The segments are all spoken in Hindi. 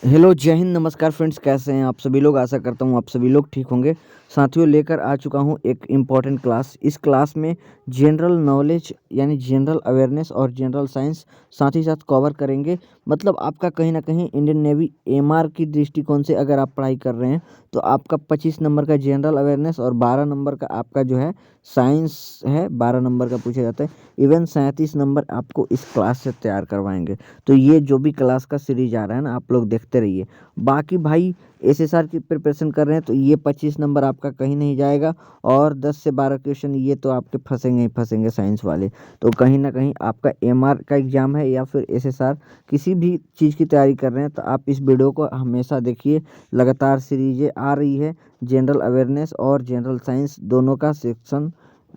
हेलो, जय हिंद, नमस्कार फ्रेंड्स, कैसे हैं आप सभी लोग। आशा करता हूँ आप सभी लोग ठीक होंगे। साथियों, लेकर आ चुका हूँ एक इम्पॉर्टेंट क्लास। इस क्लास में जनरल नॉलेज यानी जनरल अवेयरनेस और जनरल साइंस साथ ही साथ कवर करेंगे। मतलब आपका कहीं ना कहीं इंडियन नेवी एमआर की दृष्टिकोण से अगर आप पढ़ाई कर रहे हैं तो आपका 25 नंबर का जनरल अवेयरनेस और 12 नंबर का आपका जो है साइंस है, 12 नंबर का पूछा जाता है। इवन 37 नंबर आपको इस क्लास से तैयार करवाएंगे। तो ये जो भी क्लास का सीरीज आ रहा है ना, आप लोग देखते रहिए। बाकी भाई एसएसआर की प्रिपरेशन कर रहे हैं तो ये 25 नंबर आपका कहीं नहीं जाएगा। और 10 से 12 क्वेश्चन ये तो आपके फंसेंगे ही फंसेंगे साइंस वाले। तो कहीं ना कहीं आपका एमआर का एग्जाम है या फिर एसएसआर किसी भी चीज़ की तैयारी कर रहे हैं तो आप इस वीडियो को हमेशा देखिए। लगातार सीरीजें आ रही है, जनरल अवेयरनेस और जनरल साइंस दोनों का सेक्शन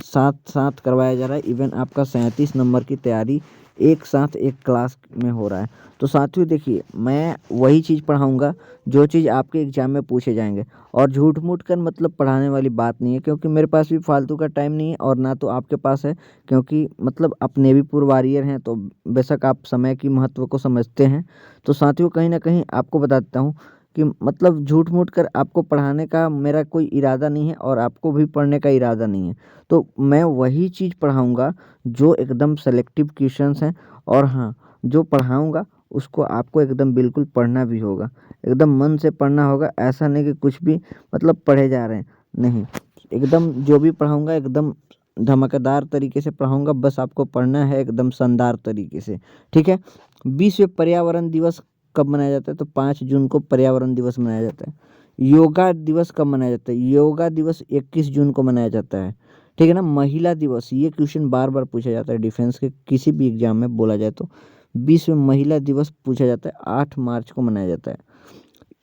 साथ साथ करवाया जा रहा है। इवन आपका 37 नंबर की तैयारी एक साथ एक क्लास में हो रहा है। तो साथियों देखिए, मैं वही चीज़ पढ़ाऊँगा जो चीज़ आपके एग्ज़ाम में पूछे जाएँगे। और झूठ मूठ कर मतलब पढ़ाने वाली बात नहीं है, क्योंकि मेरे पास भी फालतू का टाइम नहीं है और ना तो आपके पास है। क्योंकि मतलब आप नेवी पुर वॉरियर हैं तो बेशक आप समय की महत्व को समझते हैं। तो साथियों कहीं न कहीं आपको बता देता हूँ कि मतलब झूठ मूठ कर आपको पढ़ाने का मेरा कोई इरादा नहीं है और आपको भी पढ़ने का इरादा नहीं है। तो मैं वही चीज़ पढ़ाऊँगा जो एकदम सेलेक्टिव क्वेश्चंस हैं। और हाँ, जो पढ़ाऊँगा उसको आपको एकदम बिल्कुल पढ़ना भी होगा, एकदम मन से पढ़ना होगा। ऐसा नहीं कि कुछ भी मतलब पढ़े जा रहे हैं, नहीं। एकदम जो भी पढ़ाऊँगा एकदम धमाकेदार तरीके से पढ़ाऊँगा, बस आपको पढ़ना है एकदम शानदार तरीके से, ठीक है। विश्व पर्यावरण दिवस कब मनाया जाता है? तो 5 जून को पर्यावरण दिवस मनाया जाता है। योगा दिवस कब मनाया जाता है? योगा दिवस 21 जून को मनाया जाता है, ठीक है ना। महिला दिवस, ये क्वेश्चन बार बार पूछा जाता है डिफेंस के किसी भी एग्जाम में बोला जाए तो। विश्व महिला दिवस पूछा जाता है, 8 मार्च को मनाया जाता है।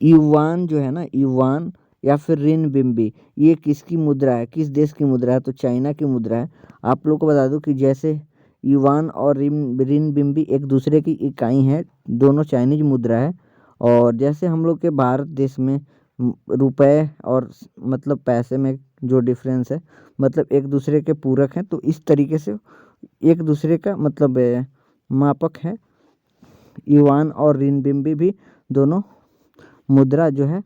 युवान जो है ना, युवान या फिर रिनबिम्बी, ये किसकी मुद्रा है, किस देश की मुद्रा है? तो चाइना की मुद्रा है। आप लोग को बता दूं कि जैसे युवान और रिनबिम्बी एक दूसरे की इकाई है, दोनों चाइनीज मुद्रा है। और जैसे हम लोग के भारत देश में रुपए और मतलब पैसे में जो डिफरेंस है, मतलब एक दूसरे के पूरक हैं, तो इस तरीके से एक दूसरे का मतलब मापक है। युवान और रिनबिम्बी भी दोनों मुद्रा जो है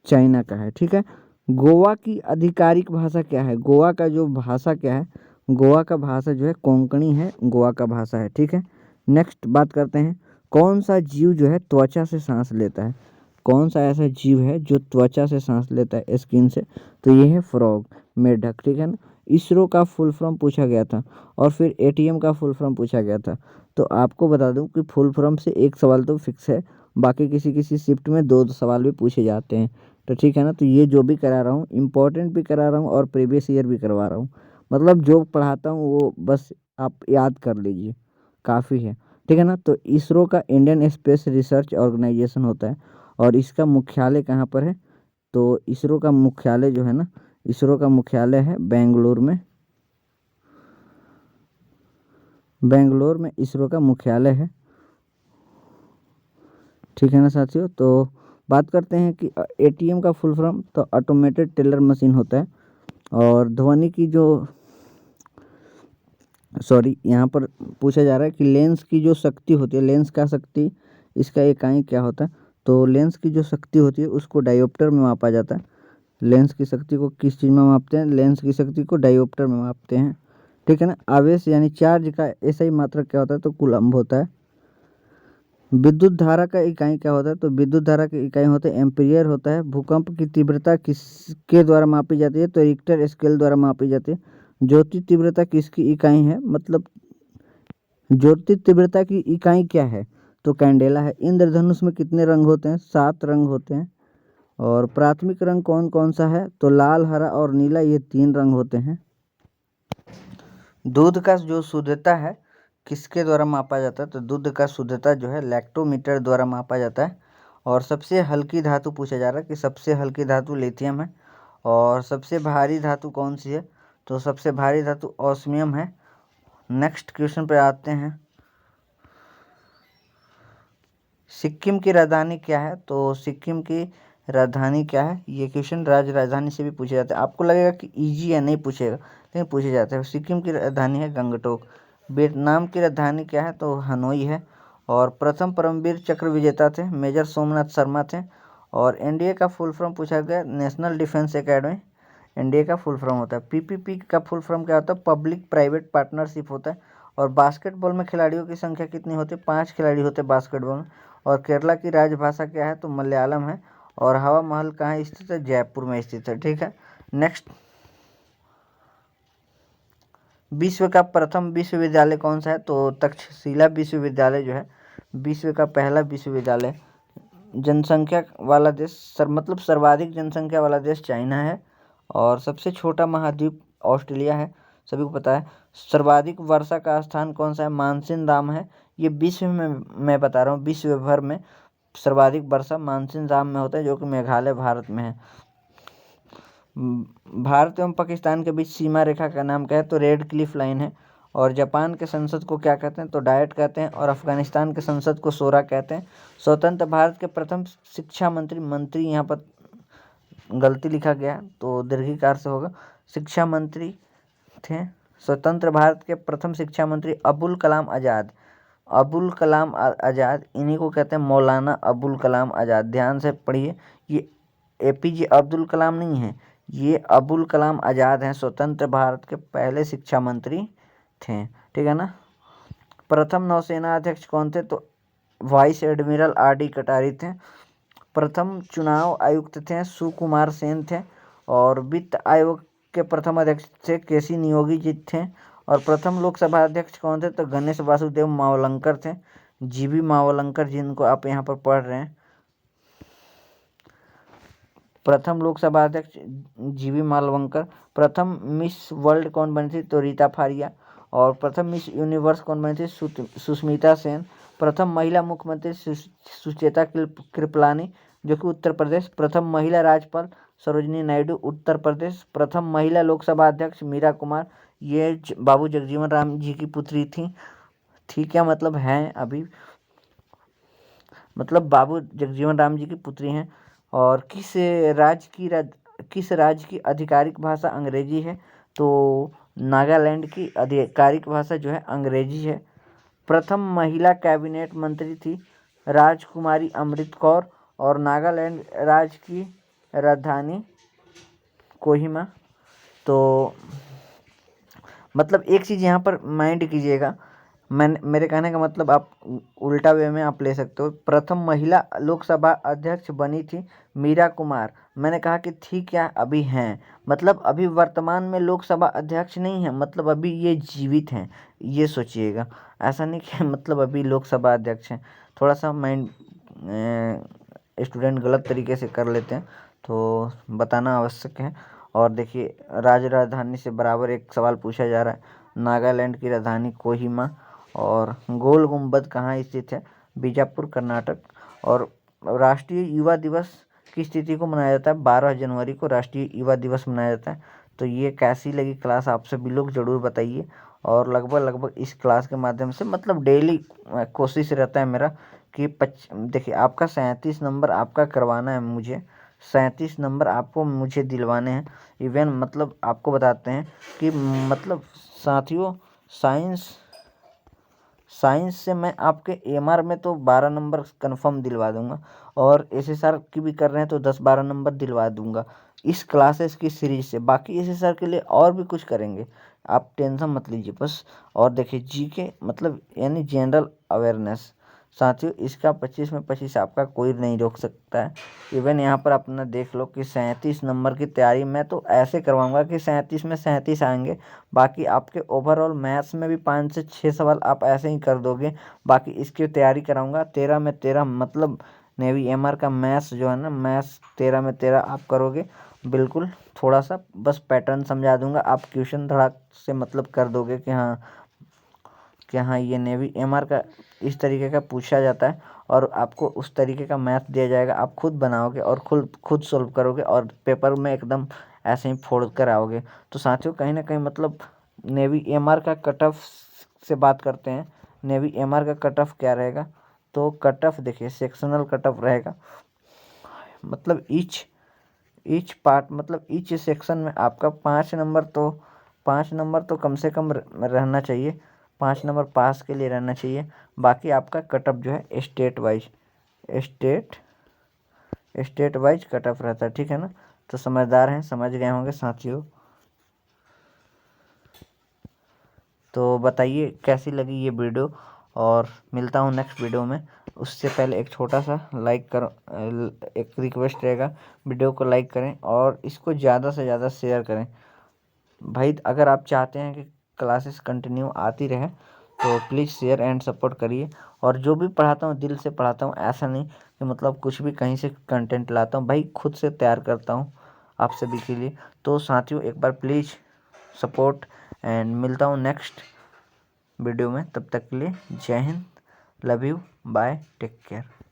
चाइना का है, ठीक है। गोवा की आधिकारिक भाषा क्या है? गोवा का जो भाषा क्या है? गोवा का भाषा जो है कोंकणी है, गोवा का भाषा है, ठीक है। नेक्स्ट बात करते हैं, कौन सा जीव जो है त्वचा से सांस लेता है? कौन सा ऐसा जीव है जो त्वचा से सांस लेता है, स्किन से? तो ये है फ्रॉग, मेढक, ठीक है ना। इसरो का फुल फॉर्म पूछा गया था और फिर एटीएम का फुल फॉर्म पूछा गया था। तो आपको बता दूं कि फुल फॉर्म से एक सवाल तो फिक्स है, बाकी किसी किसी शिफ्ट में दो सवाल भी पूछे जाते हैं। तो ठीक है ना। तो ये जो भी करा रहा हूँ इम्पोर्टेंट भी करा रहा हूँ और प्रीवियस ईयर भी करवा रहा हूँ। मतलब जो पढ़ाता हूँ वो बस आप याद कर लीजिए, काफ़ी है, ठीक है ना। तो इसरो का इंडियन स्पेस रिसर्च ऑर्गेनाइजेशन होता है और इसका मुख्यालय कहाँ पर है? तो इसरो का मुख्यालय जो है ना, इसरो का मुख्यालय है बेंगलोर में। बेंगलोर में इसरो का मुख्यालय है, ठीक है ना साथियों। तो बात करते हैं कि एटीएम का फुल फॉर्म तो ऑटोमेटेड टेलर मशीन होता है। और ध्वनि की जो सॉरी यहाँ पर पूछा जा रहा है कि लेंस की जो शक्ति होती है, लेंस का शक्ति इसका इकाई क्या होता है? तो लेंस की जो शक्ति होती है उसको डायोप्टर में मापा जाता है। लेंस की शक्ति को किस चीज़ में मापते हैं? लेंस की शक्ति को डायोप्टर में मापते हैं, ठीक है ना। आवेश यानी चार्ज का ऐसा ही मात्रक क्या होता है? तो कूलम्ब होता है। विद्युत धारा का इकाई क्या होता है? तो विद्युत धारा की इकाई होता है एम्पीयर होता है। भूकंप की तीव्रता किसके द्वारा मापी जाती है? तो रिक्टर स्केल द्वारा मापी जाती है। ज्योति तीव्रता किसकी इकाई है? मतलब ज्योति तीव्रता की इकाई क्या है? तो कैंडेला है। इंद्रधनुष में कितने रंग होते हैं? 7 रंग होते हैं। और प्राथमिक रंग कौन कौन सा है? तो लाल, हरा और नीला, ये 3 रंग होते हैं। दूध का जो शुद्धता है किसके द्वारा मापा जाता है? तो दूध का शुद्धता जो है लैक्टोमीटर द्वारा मापा जाता है। और सबसे हल्की धातु पूछा जा रहा है कि सबसे हल्की धातु लिथियम है। और सबसे भारी धातु कौन सी है? तो सबसे भारी धातु ऑस्मियम है। नेक्स्ट क्वेश्चन पे आते हैं, सिक्किम की राजधानी क्या है? तो सिक्किम की राजधानी क्या है? ये क्वेश्चन राजधानी से भी पूछे जाते हैं। आपको लगेगा कि इजी है, नहीं पूछेगा, लेकिन पूछे जाते हैं। सिक्किम की राजधानी है गंगटोक। वियतनाम की राजधानी क्या है? तो हनोई है। और प्रथम परमवीर चक्र विजेता थे मेजर सोमनाथ शर्मा थे। और एनडीए का फुल फॉर्म पूछा गया, नेशनल डिफेंस एकेडमी एनडीए का फुल फॉर्म होता है। पीपीपी का फुल फॉर्म क्या होता है, पब्लिक प्राइवेट पार्टनरशिप होता है। और बास्केटबॉल में खिलाड़ियों की संख्या कितनी होती है, 5 खिलाड़ी होते हैं बास्केटबॉल में। और केरला की राजभाषा क्या है, तो मलयालम है। और हवा महल कहाँ स्थित है, जयपुर में स्थित है। ठीक है, नेक्स्ट, विश्व का प्रथम विश्वविद्यालय कौन सा है, तो तक्षशिला विश्वविद्यालय जो है विश्व का पहला विश्वविद्यालय। जनसंख्या वाला देश मतलब सर्वाधिक जनसंख्या वाला देश चाइना है। और सबसे छोटा महाद्वीप ऑस्ट्रेलिया है, सभी को पता है। सर्वाधिक वर्षा का स्थान कौन सा है, मानसिन राम है। ये विश्व में मैं बता रहा हूँ, विश्व भर में सर्वाधिक वर्षा मानसिन राम में होता है, जो कि मेघालय भारत में है। भारत एवं पाकिस्तान के बीच सीमा रेखा का नाम क्या है, तो रेड क्लिफ लाइन है। और जापान के संसद को क्या कहते हैं, तो डायट कहते हैं। और अफगानिस्तान के संसद को शोरा कहते हैं। स्वतंत्र भारत के प्रथम शिक्षा मंत्री यहाँ पर गलती लिखा गया, तो दीर्घिकार से होगा, शिक्षा मंत्री थे। स्वतंत्र भारत के प्रथम शिक्षा मंत्री अबुल कलाम आज़ाद। अबुल कलाम आज़ाद, इन्हीं को कहते हैं मौलाना अबुल कलाम आज़ाद। ध्यान से पढ़िए, ये एपीजे अब्दुल कलाम नहीं है, ये अबुल कलाम आज़ाद हैं, स्वतंत्र भारत के पहले शिक्षा मंत्री थे। ठीक है ना। प्रथम नौसेना अध्यक्ष कौन थे, तो वाइस एडमिरल आर.डी. कटारी थे। प्रथम चुनाव आयुक्त थे सुकुमार सेन थे। और वित्त आयोग के प्रथम अध्यक्ष थे केसी नियोगी जी थे। और प्रथम लोकसभा अध्यक्ष कौन थे, तो गणेश वासुदेव मावलंकर थे, जीबी मावलंकर, जिनको आप यहाँ पर पढ़ रहे हैं। प्रथम लोकसभा अध्यक्ष जीबी मालवंकर। प्रथम मिस वर्ल्ड कौन बनी थी, तो रीता फारिया। और प्रथम मिस यूनिवर्स कौन बनी थी, सुष्मिता सेन। प्रथम महिला मुख्यमंत्री सुचेता कृपलानी, जो कि उत्तर प्रदेश। प्रथम महिला राज्यपाल सरोजिनी नायडू, उत्तर प्रदेश। प्रथम महिला लोकसभा अध्यक्ष मीरा कुमार, ये बाबू जगजीवन राम जी की पुत्री थी क्या, मतलब हैं अभी, मतलब बाबू जगजीवन राम जी की पुत्री हैं। और किस राज्य की आधिकारिक भाषा अंग्रेजी है, तो नागालैंड की आधिकारिक भाषा जो है अंग्रेजी है। प्रथम महिला कैबिनेट मंत्री थी राजकुमारी अमृत कौर। और नागालैंड राज्य की राजधानी कोहिमा। तो मतलब एक चीज़ यहाँ पर माइंड कीजिएगा, मेरे कहने का मतलब आप उल्टा वे में आप ले सकते हो। प्रथम महिला लोकसभा अध्यक्ष बनी थी मीरा कुमार। मैंने कहा कि थी क्या, अभी हैं, मतलब अभी वर्तमान में लोकसभा अध्यक्ष नहीं है, मतलब अभी ये जीवित हैं, ये सोचिएगा। ऐसा नहीं कि मतलब अभी लोकसभा अध्यक्ष हैं। थोड़ा सा माइंड स्टूडेंट गलत तरीके से कर लेते हैं, तो बताना आवश्यक है। और देखिए, राजधानी से बराबर एक सवाल पूछा जा रहा है, नागालैंड की राजधानी कोहिमा। और गोल गुंबद कहाँ स्थित है, बीजापुर कर्नाटक। और राष्ट्रीय युवा दिवस किस तिथि को मनाया जाता है, 12 जनवरी को राष्ट्रीय युवा दिवस मनाया जाता है। तो ये कैसी लगी क्लास, आप सभी लोग ज़रूर बताइए। और लगभग इस क्लास के माध्यम से मतलब डेली कोशिश रहता है मेरा कि देखिए, आपका 37 नंबर आपका करवाना है मुझे, 37 नंबर आपको मुझे दिलवाने हैं। इवन मतलब आपको बताते हैं कि मतलब साथियों, साइंस से मैं आपके एमआर में तो 12 नंबर कंफर्म दिलवा दूंगा। और एसएसआर की भी कर रहे हैं तो 10-12 नंबर दिलवा दूंगा इस क्लासेस की सीरीज से। बाकी एसएसआर के लिए और भी कुछ करेंगे, आप टेंशन मत लीजिए बस। और देखिए, जीके मतलब यानी जनरल अवेयरनेस, साथियों इसका 25 में 25 आपका कोई नहीं रोक सकता है। इवन यहाँ पर अपना देख लो कि 37 नंबर की तैयारी मैं तो ऐसे करवाऊंगा कि 37 में 37 आएंगे। बाकी आपके ओवरऑल मैथ्स में भी 5 से 6 सवाल आप ऐसे ही कर दोगे। बाकी इसकी तैयारी कराऊंगा 13 में 13, मतलब नेवी एमआर का मैथ्स जो है ना, मैथ्स 13 में 13 आप करोगे बिल्कुल। थोड़ा सा बस पैटर्न समझा दूंगा, आप क्वेश्चन धड़ाक से मतलब कर दोगे कि हाँ ये नेवी एमआर का इस तरीके का पूछा जाता है। और आपको उस तरीके का मैथ दिया जाएगा, आप खुद बनाओगे और खुद सोल्व करोगे और पेपर में एकदम ऐसे ही फोड़ कर आओगे। तो साथियों, कहीं ना कहीं मतलब नेवी एमआर का कट ऑफ से बात करते हैं। नेवी एमआर का कट ऑफ क्या रहेगा, तो कट ऑफ देखिए सेक्शनल कट ऑफ रहेगा, मतलब ईच पार्ट मतलब ईच सेक्शन में आपका 5 नंबर तो कम से कम रहना चाहिए। 5 नंबर पास के लिए रहना चाहिए। बाकी आपका कट ऑफ जो है स्टेट वाइज कट ऑफ रहता है, ठीक है ना। तो समझदार हैं, समझ गए होंगे साथियों। तो बताइए कैसी लगी ये वीडियो, और मिलता हूँ नेक्स्ट वीडियो में। उससे पहले एक छोटा सा लाइक करो, एक रिक्वेस्ट रहेगा, वीडियो को लाइक करें और इसको ज़्यादा से ज़्यादा शेयर करें भाई। अगर आप चाहते हैं कि क्लासेस कंटिन्यू आती रहे तो प्लीज़ शेयर एंड सपोर्ट करिए। और जो भी पढ़ाता हूँ दिल से पढ़ाता हूँ, ऐसा नहीं कि मतलब कुछ भी कहीं से कंटेंट लाता हूँ भाई, खुद से तैयार करता हूँ आप सभी के लिए। तो साथियों एक बार प्लीज़ सपोर्ट, एंड मिलता हूँ नेक्स्ट वीडियो में। तब तक के लिए जय हिंद, love you, bye, take care.